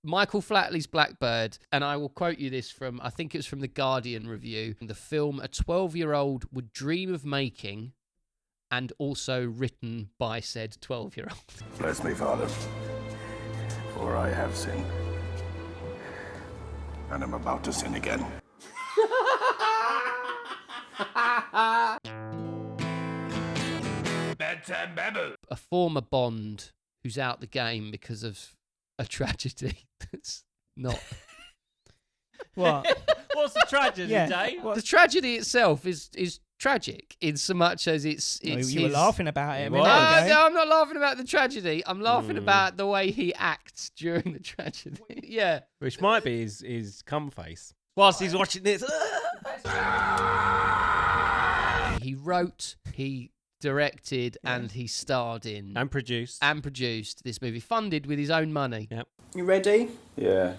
Michael Flatley's Blackbird, and I will quote you this from, I think it was from the Guardian review, the film a 12-year-old would dream of making, and also written by said 12-year-old. Bless me, Father, for I have sinned, and I'm about to sin again. Bedtime Babble. A former Bond who's out the game because of a tragedy that's not... What? What's the tragedy, Dave? The tragedy itself is tragic in so much as it's you were laughing about it. No, I'm not laughing about the tragedy. I'm laughing about the way he acts during the tragedy. Yeah. Which might be his cum face. Whilst he's watching this. He wrote, he directed, and he starred in... And produced. This movie, funded with his own money. Yep. You ready? Yeah.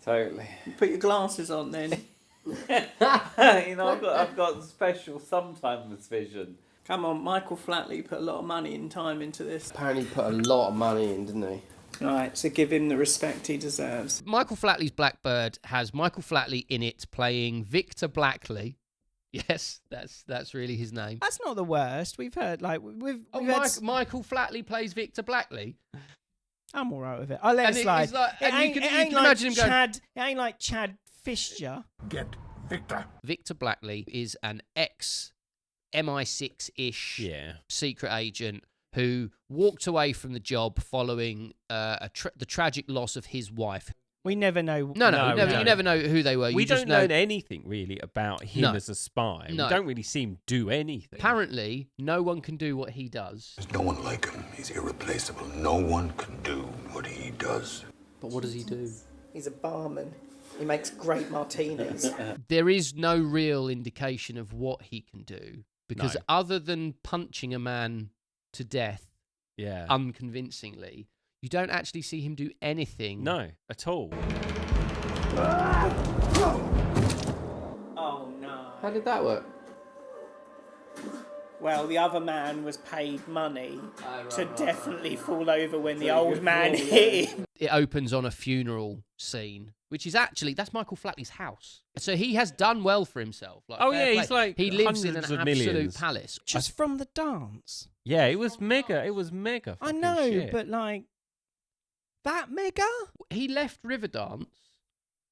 Totally. Put your glasses on then. I've got special sometimes vision. Come on, Michael Flatley put a lot of money and time into this. Apparently he put a lot of money in, didn't he? Right, so give him the respect he deserves. Michael Flatley's Blackbird has Michael Flatley in it playing Victor Blackley. Yes, that's really his name. That's not the worst. We've heard, like, Michael Flatley plays Victor Blackley. I'm all right with it. I let it slide. It ain't like Chad Fisher. Get Victor. Victor Blackley is an ex-MI6-ish secret agent who walked away from the job following the tragic loss of his wife. We never know. You never know who they were. We don't know anything really about him as a spy. No. We don't really see him do anything. Apparently, no one can do what he does. There's no one like him. He's irreplaceable. No one can do what he does. But what does he do? He's a barman. He makes great martinis. There is no real indication of what he can do because other than punching a man to death unconvincingly, you don't actually see him do anything. No, at all. Oh, no. How did that work? Well, the other man was paid money to definitely fall over when the old man hit him. It opens on a funeral scene, which is actually, that's Michael Flatley's house. So he has done well for himself. He's like he lives in an hundreds of absolute millions. palace. Just from the dance. Yeah, it was mega. It was mega. I know, shit. but like, that mega? He left Riverdance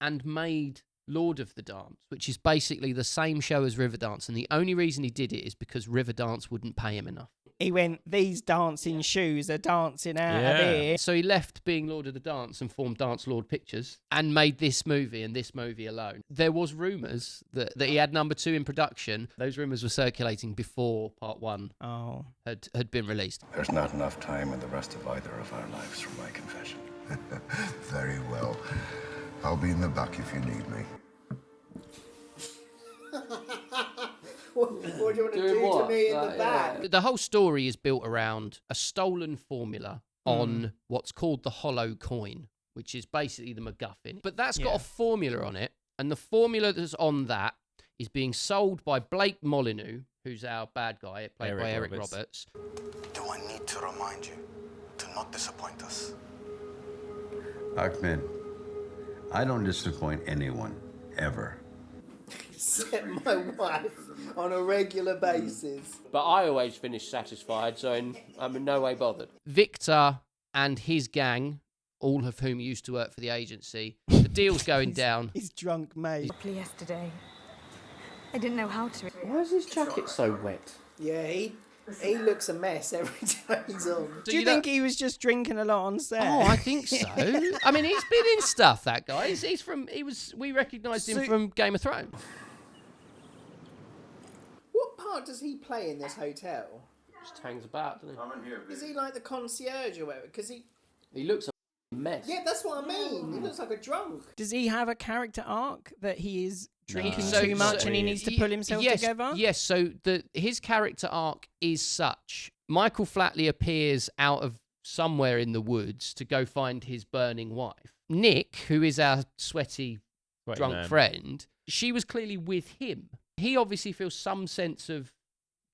and made Lord of the Dance, which is basically the same show as Riverdance, and the only reason he did it is because Riverdance wouldn't pay him enough. He went, these dancing shoes are dancing out of here. So he left being Lord of the Dance and formed Dance Lord Pictures and made this movie and this movie alone. There was rumours that he had number 2 in production. Those rumours were circulating before part 1 had been released. There's not enough time in the rest of either of our lives for my confession. Very well. I'll be in the back if you need me. What do you want to do to me in the back? The whole story is built around a stolen formula on what's called the hollow coin, which is basically the MacGuffin. But that's got a formula on it, and the formula that's on that is being sold by Blake Molyneux, who's our bad guy, played by Eric Roberts. Do I need to remind you to not disappoint us? Ahmed, I don't disappoint anyone, ever. Except my wife on a regular basis. But I always finish satisfied, so I'm in no way bothered. Victor and his gang, all of whom used to work for the agency, the deal's going down. His drunk mate. Yesterday, I didn't know how to. Why is his jacket so wet? Yeah, he looks a mess every time he's on. Do you think he was just drinking a lot on set? Oh, I think so. I mean, he's been in stuff, that guy. We recognised him from Game of Thrones. What part does he play in this hotel? Just hangs about, doesn't he? Is he like the concierge or whatever? Because he looks a mess. Yeah, that's what I mean. He looks like a drunk. Does he have a character arc that he is drinking too much and he needs to pull himself together? Yes, so his character arc is such. Michael Flatley appears out of somewhere in the woods to go find his burning wife. Nick, who is our sweaty drunk friend, she was clearly with him. He obviously feels some sense of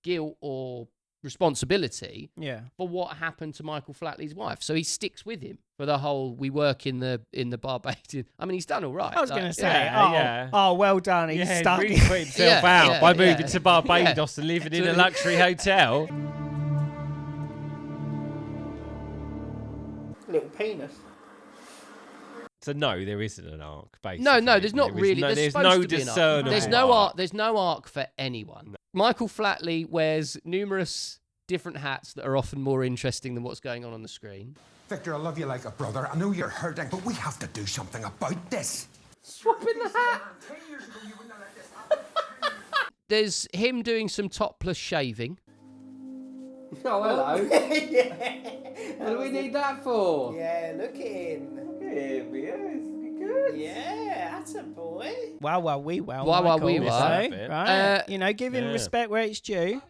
guilt or responsibility for what happened to Michael Flatley's wife. So he sticks with him for the whole, we work in the Barbadian. I mean, he's done all right. I was going to say, oh, well done. He's stuck. Really put himself out by moving to Barbados and living in a luxury hotel. Little penis. So no, there isn't an arc. Basically, no, there's not really. There's no discernible. There's no arc for anyone. No. Michael Flatley wears numerous different hats that are often more interesting than what's going on the screen. Victor, I love you like a brother. I know you're hurting, but we have to do something about this. Swapping the hat. There's him doing some topless shaving. Oh, hello. What do we need that for? Yeah, look at him. Yeah, he's good. Yeah, that's a boy. Wow, Michael, right? Give him respect where it's due.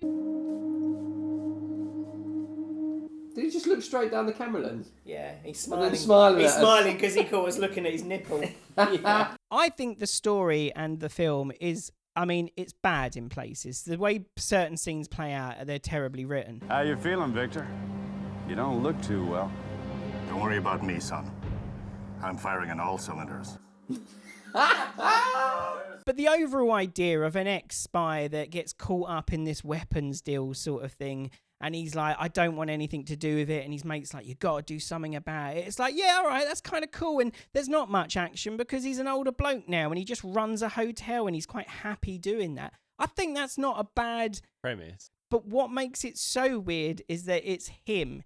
Did he just look straight down the camera lens? Yeah, he's smiling. He's smiling because he caught us looking at his nipple. I think the story and the film is, it's bad in places. The way certain scenes play out, they're terribly written. How you feeling, Victor? You don't look too well. Don't worry about me, son. I'm firing on all cylinders. But the overall idea of an ex-spy that gets caught up in this weapons deal sort of thing, and he's like, I don't want anything to do with it, and his mate's like, you got to do something about it. It's like, yeah, all right, that's kind of cool, and there's not much action because he's an older bloke now, and he just runs a hotel, and he's quite happy doing that. I think that's not a bad premise. But what makes it so weird is that it's him.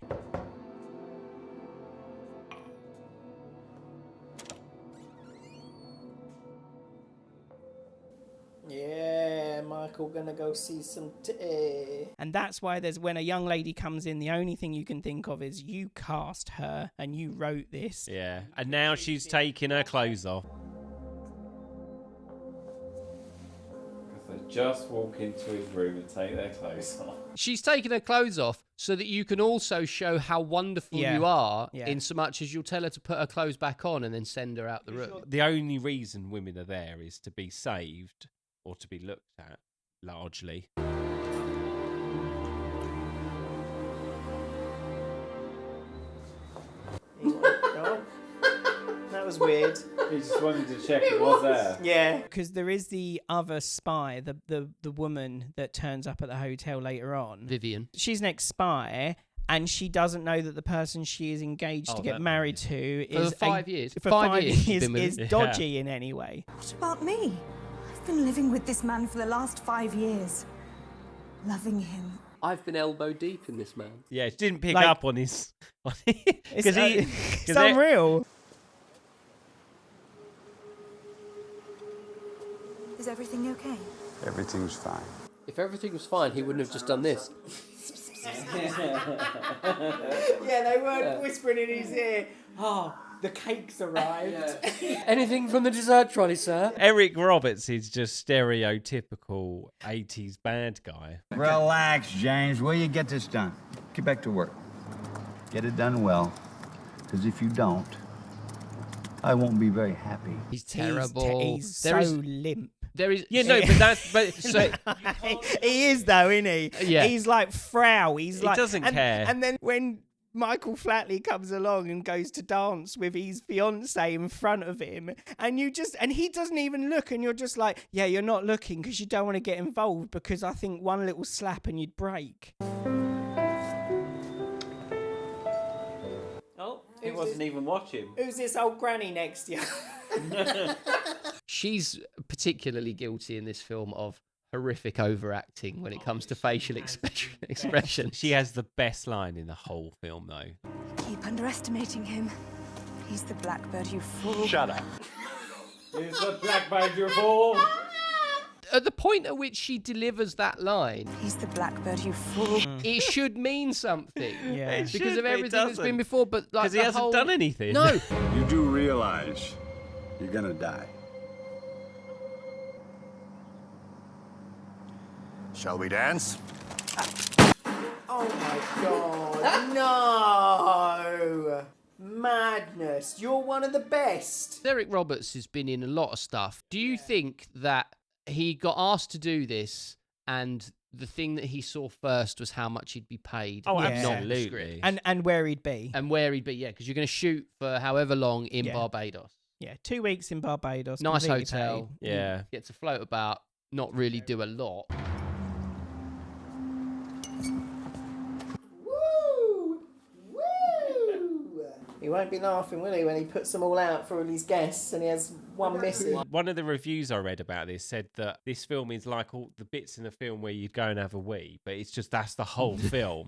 Yeah, Michael gonna go see some titty. And that's why when a young lady comes in, the only thing you can think of is you cast her and you wrote this. Yeah, and now she's taking her clothes off. They just walk into his room and take their clothes off. She's taking her clothes off so that you can also show how wonderful you are, in so much as you'll tell her to put her clothes back on and then send her out the room. The only reason women are there is to be saved or to be looked at, largely. That was weird. He just wanted to check it was there. Yeah. Because there is the other spy, the woman that turns up at the hotel later on. Vivian. She's an ex-spy, and she doesn't know that the person she is engaged to get married to is... For 5 years. For 5 years is dodgy in any way. What about me? I've been living with this man for the last 5 years. Loving him. I've been elbow deep in this man. Yeah, she didn't pick up on his... It's unreal. Is everything okay? Everything's fine. If everything was fine, he wouldn't have just done this. Yeah, they weren't whispering in his ear. Oh, the cake's arrived. Anything from the dessert trolley, sir? Eric Roberts is just stereotypical 80s bad guy. Relax, James. Will you get this done? Get back to work. Get it done well. Because if you don't, I won't be very happy. He's terrible. He's so limp. There is, he is though, isn't he? Yeah. He's like Frau. He doesn't care. And then when Michael Flatley comes along and goes to dance with his fiancée in front of him, and he doesn't even look, and you're just like, yeah, you're not looking because you don't want to get involved, because I think one little slap and you'd break. He wasn't even watching. Who's this old granny next to you? She's particularly guilty in this film of horrific overacting when it comes to facial expression. She has the best line in the whole film, though. Keep underestimating him. He's the Blackbird, you fool. Shut up. He's the Blackbird, you fool. At the point at which she delivers that line, he's the Blackbird, you fool. It should mean something. Yeah. Because of everything that's been before, but like he hasn't done anything. No. You do realize you're gonna die. Shall we dance? Oh my God. No. Madness. You're one of the best. Eric Roberts has been in a lot of stuff. Do you think that he got asked to do this and the thing that he saw first was how much he'd be paid. Oh, Yeah. absolutely. And where he'd be. And where he'd be, yeah, because you're going to shoot for however long in Barbados. Yeah, 2 weeks in Barbados. Nice completely hotel. paid. Yeah. Get to float about, not really do a lot. He won't be laughing, will he, when he puts them all out for all his guests and he has one missing? One of the reviews I read about this said that this film is like all the bits in the film where you'd go and have a wee, but it's just that's the whole film.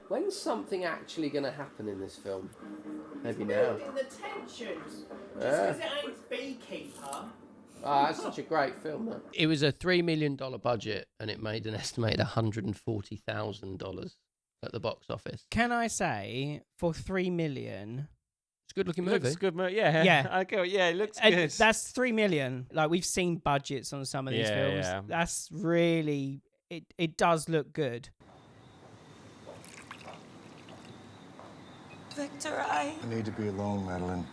When's something actually going to happen in this film? Maybe now. Building the tensions. Just Yeah. because it ain't Beekeeper. Ah, that's such a great film, though. It was a $3 million budget, and it made an estimated $140,000 at the box office. Can I say, for $3 million... It's a good-looking It movie. looks good, yeah. Yeah. I go, yeah, it looks good. That's $3 million. Like, we've seen budgets on some of these films. Yeah. That's really... It does look good. Victor, I need to be alone, Madeline.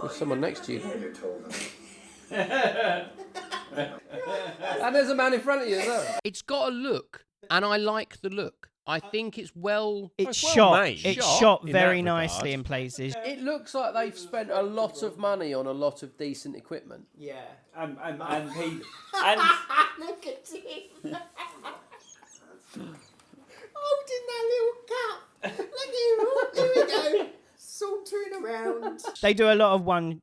There's someone next to you. You told them. And there's a man in front of you as well. It's got a look, and I like the look. I think it's well... It's well shot. made. It's Shot shot in very that nicely regard. in places. It looks like they've spent a lot of money on a lot of decent equipment. Yeah. And he Look at him. Holding that little cup. Look at him. Here we go. Sauntering around. They do a lot of one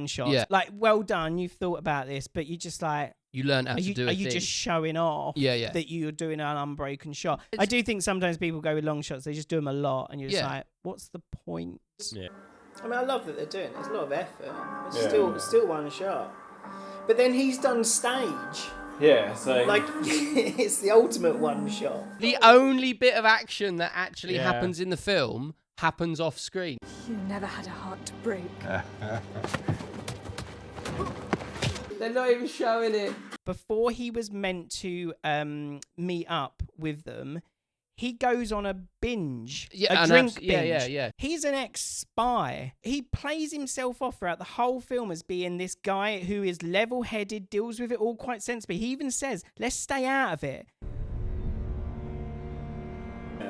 shots. Yeah. Like, well done, you've thought about this, but you just like... You learn how Are to you, do a are you thing. just showing off Yeah. that you're doing an unbroken shot? I do think sometimes people go with long shots, they just do them a lot, and you're just like, what's the point? Yeah. I mean, I love that they're doing it. It's a lot of effort. It's still one shot. But then he's done stage. Yeah, so... Like, it's the ultimate one shot. The only bit of action that actually Yeah. happens in the film happens off screen. You never had a heart to break. They're not even showing it. Before he was meant to meet up with them, he goes on a binge, a drink binge. Yeah. He's an ex-spy. He plays himself off throughout the whole film as being this guy who is level-headed, deals with it all quite sensibly. He even says, let's stay out of it.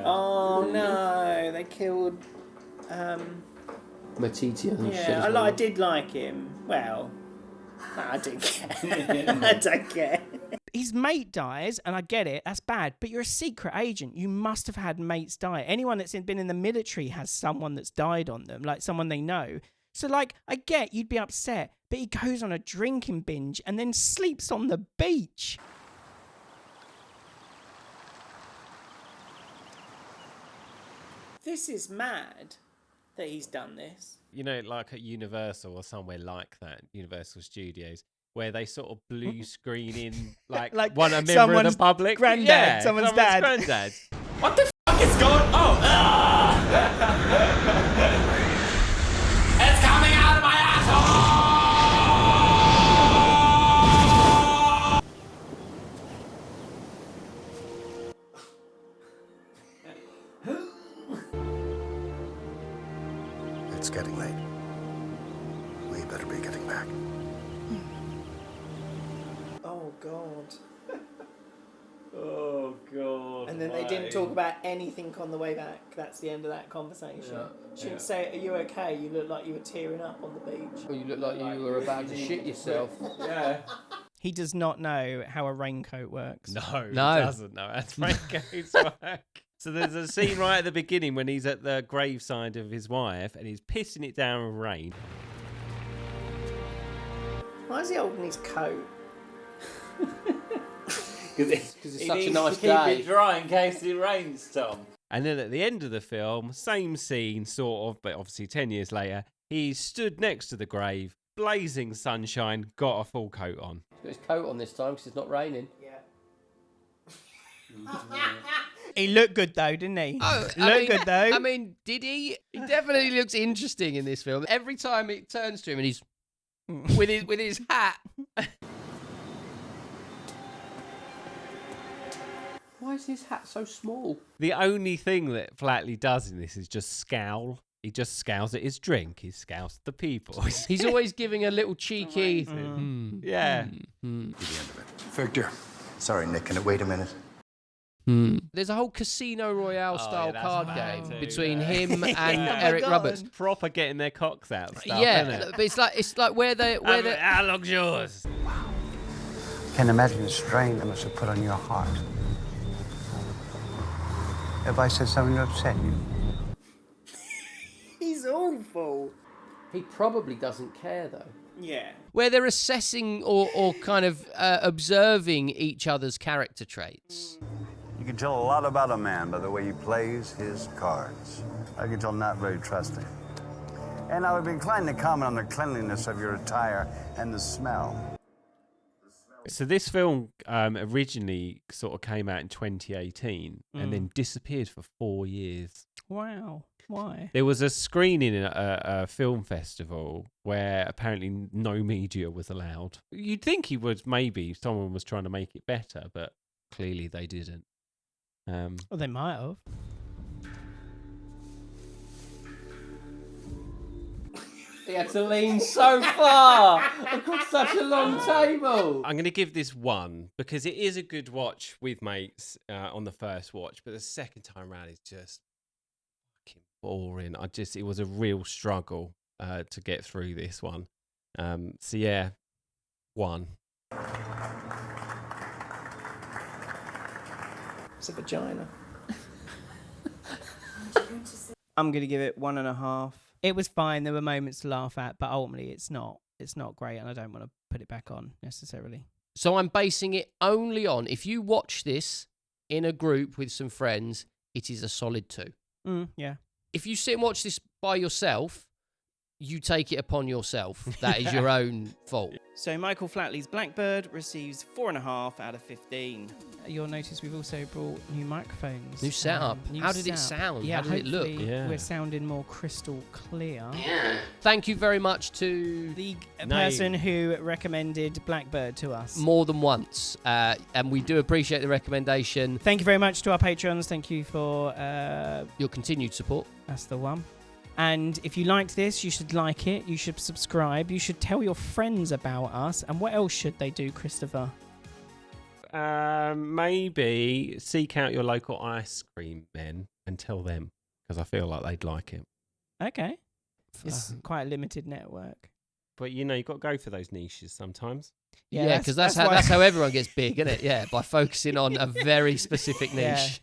Oh, no. They killed... Matiti and shit. Yeah, I did like him. Well... No, I didn't care. I don't care. His mate dies, and I get it, that's bad, but you're a secret agent. You must have had mates die. Anyone that's been in the military has someone that's died on them, like someone they know. So, like, I get you'd be upset, but he goes on a drinking binge and then sleeps on the beach. This is mad that he's done this. You know, like at Universal or somewhere like that, Universal Studios, where they sort of blue screen in like one a member of someone's the public. granddad, Yeah, someone's dad. Granddad. What the fuck is going on? It's coming out of my asshole! It's getting late. We better be getting back. Oh, God. Oh, God. And then they didn't talk about anything on the way back. That's the end of that conversation. Shouldn't say, are you okay? You look like you were tearing up on the beach. Well, you look like you were about to shit yourself. Yeah. He does not know how a raincoat works. No, he No. doesn't know how raincoats work. So there's a scene right at the beginning when he's at the graveside of his wife and he's pissing it down with rain. Why is he holding his coat? Because it's He such a needs nice to keep day. it dry in case it rains, Tom. And then at the end of the film, same scene, sort of, but obviously 10 years later, he's stood next to the grave, blazing sunshine, got a full coat on. He's got his coat on this time because it's not raining. He looked good though, didn't he? Oh, looked good though. I mean, did he? He definitely looks interesting in this film. Every time it turns to him and he's with his hat. Why is his hat so small? The only thing that Flately does in this is just scowl. He just scowls at his drink. He scowls at the people. He's always giving a little cheeky. Yeah. Victor. Sorry, Nick, can it wait a minute? There's a whole Casino Royale style card game between him and Oh Eric Roberts. Proper getting their cocks out stuff, Yeah, isn't it? but it's like where they How long's yours? Can't imagine the strain that must have put on your heart. Have I said something to upset you? He's awful. He probably doesn't care though. Yeah. Where they're assessing or kind of observing each other's character traits. You can tell a lot about a man by the way he plays his cards. I can tell not very trusting. And I would be inclined to comment on the cleanliness of your attire and the smell. So this film originally sort of came out in 2018 and then disappeared for 4 years. Wow. Why? There was a screening at a film festival where apparently no media was allowed. You'd think he would, maybe someone was trying to make it better, but clearly they didn't. Well, they might have. He had to lean so far across such a long table. I'm going to give this 1 because it is a good watch with mates on the first watch, but the second time round is just fucking boring. It was a real struggle to get through this one. So yeah, 1. It's a vagina. I'm gonna give it 1.5. It was fine. There were moments to laugh at, but ultimately it's not great, and I don't want to put it back on necessarily. So I'm basing it only on, if you watch this in a group with some friends, it is a solid 2. Yeah. If you sit and watch this by yourself, you take it upon yourself. That is your own fault. So Michael Flatley's Blackbird receives 4.5 out of 15. You'll notice we've also brought new microphones. New setup. New How did it setup. sound? Yeah, How did it look? hopefully Yeah. We're sounding more crystal clear. Thank you very much to The person who recommended Blackbird to us. more than once. And we do appreciate the recommendation. Thank you very much to our patrons. Thank you for Your continued support. that's the one. And if you liked this, you should like it. You should subscribe. You should tell your friends about us. And what else should they do, Christopher? Maybe seek out your local ice cream men and tell them, because I feel like they'd like it. Okay. It's quite a limited network. But you've got to go for those niches sometimes. Yeah, because that's how everyone gets big, isn't it? Yeah, by focusing on a very specific niche. Yeah.